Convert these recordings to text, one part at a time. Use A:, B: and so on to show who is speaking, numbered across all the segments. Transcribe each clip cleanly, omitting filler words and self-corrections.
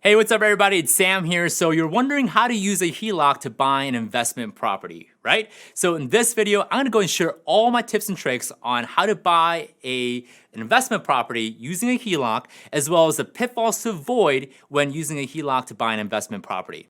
A: Hey, what's up everybody? It's Sam here. So you're wondering how to use a HELOC to buy an investment property, right? So in this video, I'm gonna go and share all my tips and tricks on how to buy an investment property using a HELOC, as well as the pitfalls to avoid when using a HELOC to buy an investment property.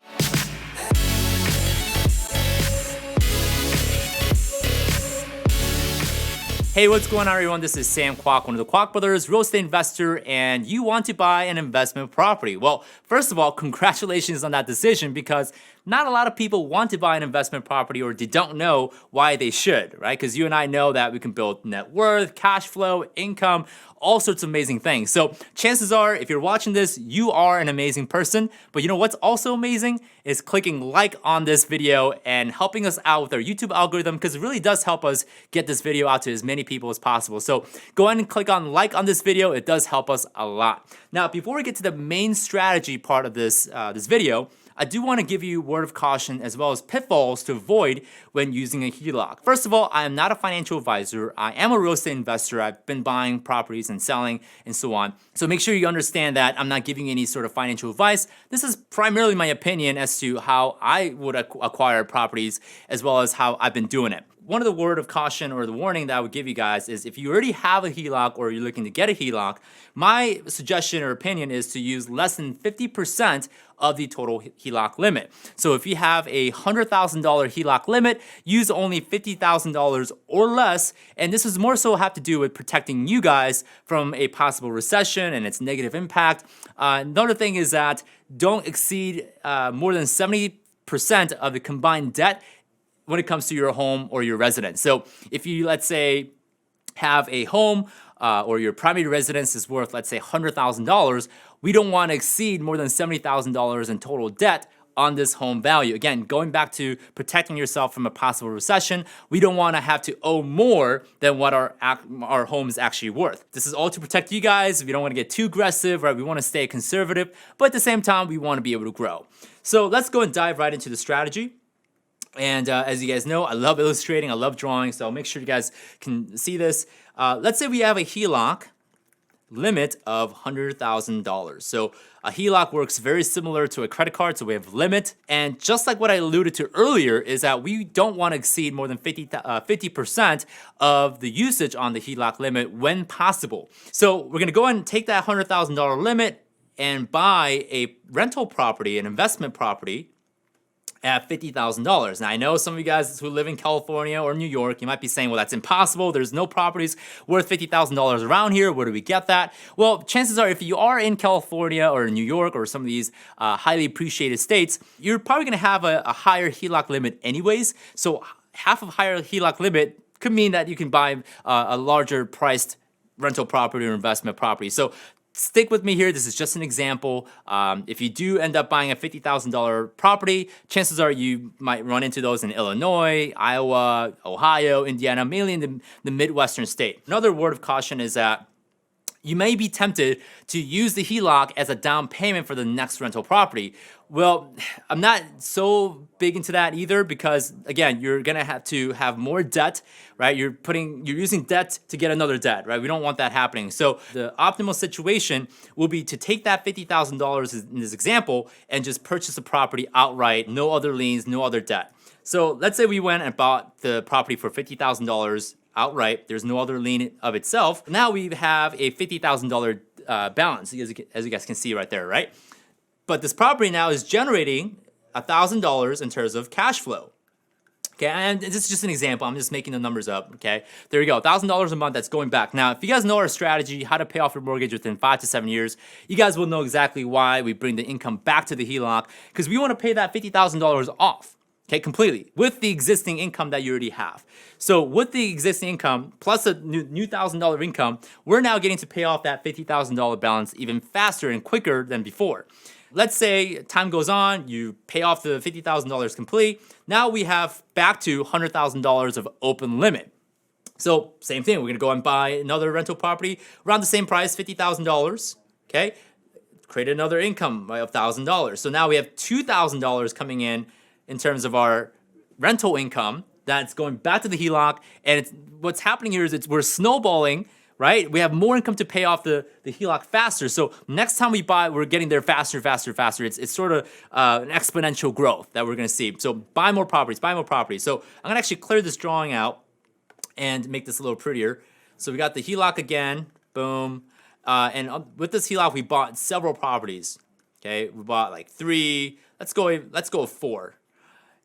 A: Hey, what's going on everyone? This is Sam Kwak, one of the Kwak brothers, real estate investor, and you want to buy an investment property. Well, first of all, congratulations on that decision because not a lot of people want to buy an investment property or they don't know why they should, right? Because you and I know that we can build net worth, cash flow, income, all sorts of amazing things. So chances are, if you're watching this, you are an amazing person. But you know what's also amazing is clicking like on this video and helping us out with our YouTube algorithm, because it really does help us get this video out to as many people as possible. So go ahead and click on like on this video. It does help us a lot. Now, before we get to the main strategy part of this video, I do want to give you a word of caution as well as pitfalls to avoid when using a HELOC. First of all, I am not a financial advisor. I am a real estate investor. I've been buying properties and selling and so on. So make sure you understand that I'm not giving any sort of financial advice. This is primarily my opinion as to how I would acquire properties as well as how I've been doing it. One of the word of caution or the warning that I would give you guys is if you already have a HELOC or you're looking to get a HELOC, my suggestion or opinion is to use less than 50% of the total HELOC limit. So if you have a $100,000 HELOC limit, use only $50,000 or less, and this is more so have to do with protecting you guys from a possible recession and its negative impact. Another thing is that don't exceed more than 70% of the combined debt when it comes to your home or your residence. So if you, let's say, have a home or your primary residence is worth, let's say, $100,000, we don't want to exceed more than $70,000 in total debt on this home value. Again, going back to protecting yourself from a possible recession, we don't want to have to owe more than what our home is actually worth. This is all to protect you guys. We don't want to get too aggressive, right? We want to stay conservative, but at the same time, we want to be able to grow. So let's go and dive right into the strategy. And as you guys know, I love illustrating, I love drawing, so make sure you guys can see this. Let's say we have a HELOC limit of $100,000. So a HELOC works very similar to a credit card, so we have limit. And just like what I alluded to earlier is that we don't want to exceed more than 50% of the usage on the HELOC limit when possible. So we're going to go ahead and take that $100,000 limit and buy a rental property, an investment property, at $50,000. Now, I know some of you guys who live in California or New York, you might be saying, well, that's impossible. There's no properties worth $50,000 around here. Where do we get that? Well, chances are if you are in California or New York or some of these highly appreciated states, you're probably going to have a higher HELOC limit anyways. So half of higher HELOC limit could mean that you can buy a larger priced rental property or investment property. So stick with me here. This is just an example. If you do end up buying a $50,000 property, chances are you might run into those in Illinois, Iowa, Ohio, Indiana, mainly in the Midwestern state. Another word of caution is that you may be tempted to use the HELOC as a down payment for the next rental property. Well, I'm not so big into that either because, again, you're gonna have to have more debt, right? You're using debt to get another debt, right? We don't want that happening. So the optimal situation will be to take that $50,000 in this example and just purchase the property outright, no other liens, no other debt. So let's say we went and bought the property for $50,000 outright. There's no other lien of itself. Now we have a $50,000 balance, as you guys can see right there, right? But this property now is generating $1,000 in terms of cash flow. Okay, and this is just an example. I'm just making the numbers up, okay? There you go, $1,000 a month that's going back. Now, if you guys know our strategy, how to pay off your mortgage within 5 to 7 years, you guys will know exactly why we bring the income back to the HELOC, because we want to pay that $50,000 off. Okay, completely, with the existing income that you already have. So with the existing income, plus a new $1,000 income, we're now getting to pay off that $50,000 balance even faster and quicker than before. Let's say time goes on, you pay off the $50,000 complete. Now we have back to $100,000 of open limit. So same thing, we're gonna go and buy another rental property around the same price, $50,000, okay? Create another income of $1,000. So now we have $2,000 coming in terms of our rental income that's going back to the HELOC. And what's happening here is we're snowballing, right? We have more income to pay off the HELOC faster. So next time we buy, we're getting there faster, faster, faster. It's sort of an exponential growth that we're gonna see. So buy more properties, buy more properties. So I'm gonna actually clear this drawing out and make this a little prettier. So we got the HELOC again, boom. And with this HELOC, we bought several properties. Okay, we bought like 3. Let's go with 4.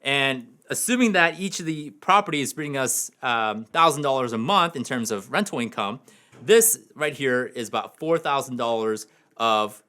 A: And assuming that each of the properties bring us $1,000 a month in terms of rental income, this right here is about $4,000 of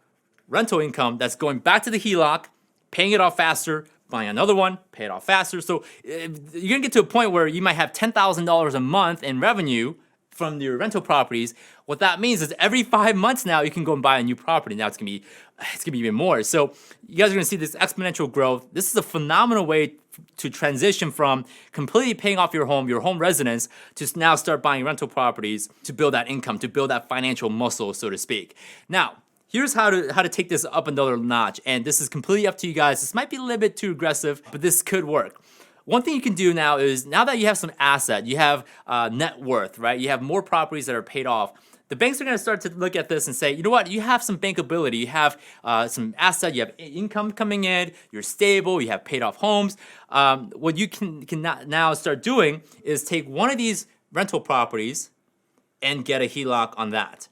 A: rental income that's going back to the HELOC, paying it off faster, buying another one, pay it off faster. So you're gonna get to a point where you might have $10,000 a month in revenue from your rental properties. What that means is every 5 months now you can go and buy a new property. Now it's gonna be even more. So you guys are gonna see this exponential growth. This is a phenomenal way to transition from completely paying off your home residence, to now start buying rental properties to build that income, to build that financial muscle, so to speak. Now, here's how to take this up another notch, and this is completely up to you guys. This might be a little bit too aggressive, but this could work. One thing you can do now is, now that you have some asset, you have net worth, right? You have more properties that are paid off. The banks are going to start to look at this and say, you know what? You have some bankability. You have some asset. You have income coming in. You're stable. You have paid off homes. What you can now start doing is take one of these rental properties and get a HELOC on that.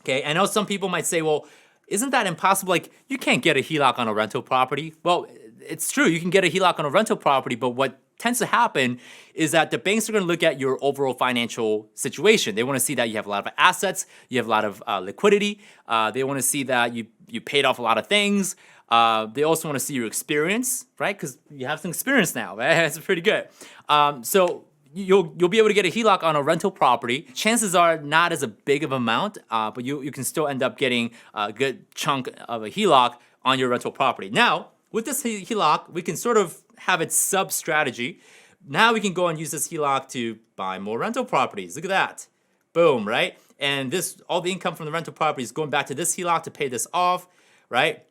A: Okay, I know some people might say, well, isn't that impossible? Like, you can't get a HELOC on a rental property. Well, it's true, you can get a HELOC on a rental property, but what tends to happen is that the banks are gonna look at your overall financial situation. They wanna see that you have a lot of assets, you have a lot of liquidity, they wanna see that you paid off a lot of things. They also wanna see your experience, right? Because you have some experience now, right? That's pretty good. So you'll be able to get a HELOC on a rental property. Chances are not as a big of amount, but you can still end up getting a good chunk of a HELOC on your rental property. Now, with this HELOC, we can sort of have its sub-strategy. Now we can go and use this HELOC to buy more rental properties. Look at that. Boom, right? And all the income from the rental property is going back to this HELOC to pay this off, right?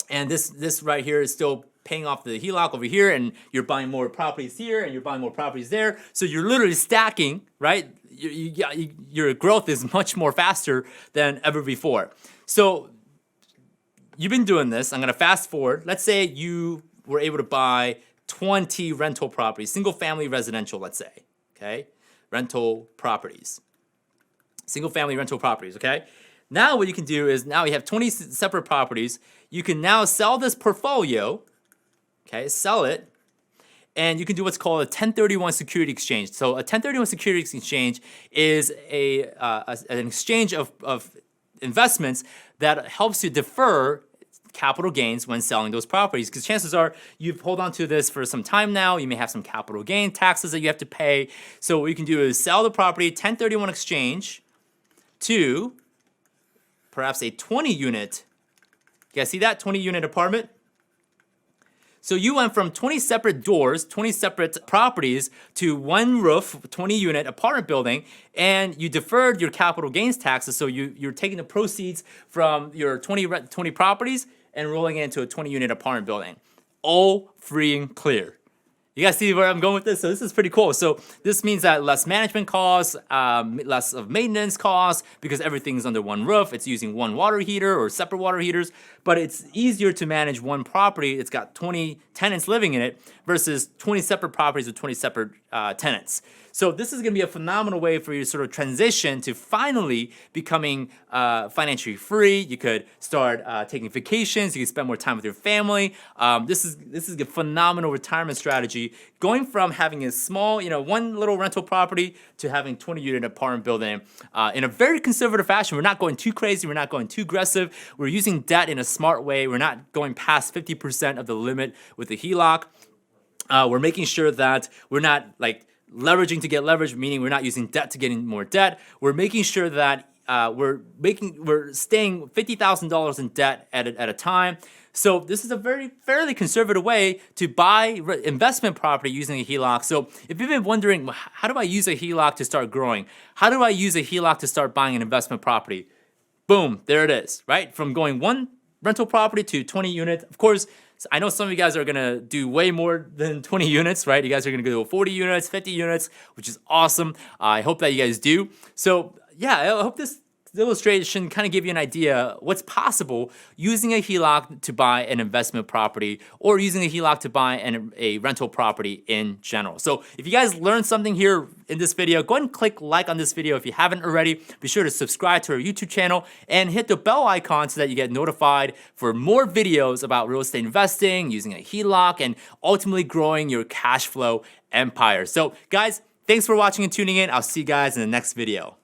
A: And this right here is still paying off the HELOC over here, and you're buying more properties here, and you're buying more properties there. So you're literally stacking, right? Your growth is much more faster than ever before. So you've been doing this. I'm gonna fast forward. Let's say you were able to buy 20 rental properties, single family residential, let's say, okay? Rental properties, single family rental properties, okay? Now what you can do is, now you have 20 separate properties. You can now sell this portfolio, okay, sell it, and you can do what's called a 1031 security exchange. So a 1031 security exchange is an exchange of investments that helps you defer capital gains when selling those properties, because chances are you've held on to this for some time now. You may have some capital gain taxes that you have to pay. So what you can do is sell the property, 1031 exchange, to perhaps a 20 unit. You guys see that? 20 unit apartment. So you went from 20 separate doors, 20 separate properties, to one roof, 20 unit apartment building, and you deferred your capital gains taxes. So you're taking the proceeds from your 20 properties and rolling it into a 20 unit apartment building. All free and clear. You guys see where I'm going with this? So this is pretty cool. So this means that less management costs, less of maintenance costs, because everything's under one roof. It's using one water heater or separate water heaters, but it's easier to manage one property. It's got 20 tenants living in it versus 20 separate properties with 20 separate tenants. So this is gonna be a phenomenal way for you to sort of transition to finally becoming financially free. You could start taking vacations. You can spend more time with your family. This is a phenomenal retirement strategy. Going from having a small, one little rental property to having 20 unit apartment building in a very conservative fashion. We're not going too crazy. We're not going too aggressive. We're using debt in a smart way. We're not going past 50% of the limit with the HELOC. We're making sure that we're not like leveraging to get leverage, meaning we're not using debt to getting more debt. We're making sure that we're staying $50,000 in debt at a time. So this is a fairly conservative way to buy investment property using a HELOC. So if you've been wondering, how do I use a HELOC to start growing? How do I use a HELOC to start buying an investment property? Boom, there it is, right? From going one rental property to 20 units. Of course, I know some of you guys are gonna do way more than 20 units, right? You guys are gonna go 40 units, 50 units, which is awesome. I hope that you guys do. So yeah, I hope this illustration kind of give you an idea what's possible using a HELOC to buy an investment property or using a HELOC to buy a rental property in general. So if you guys learned something here in this video, go ahead and click like on this video if you haven't already. Be sure to subscribe to our YouTube channel and hit the bell icon so that you get notified for more videos about real estate investing, using a HELOC, and ultimately growing your cash flow empire. So guys, thanks for watching and tuning in. I'll see you guys in the next video.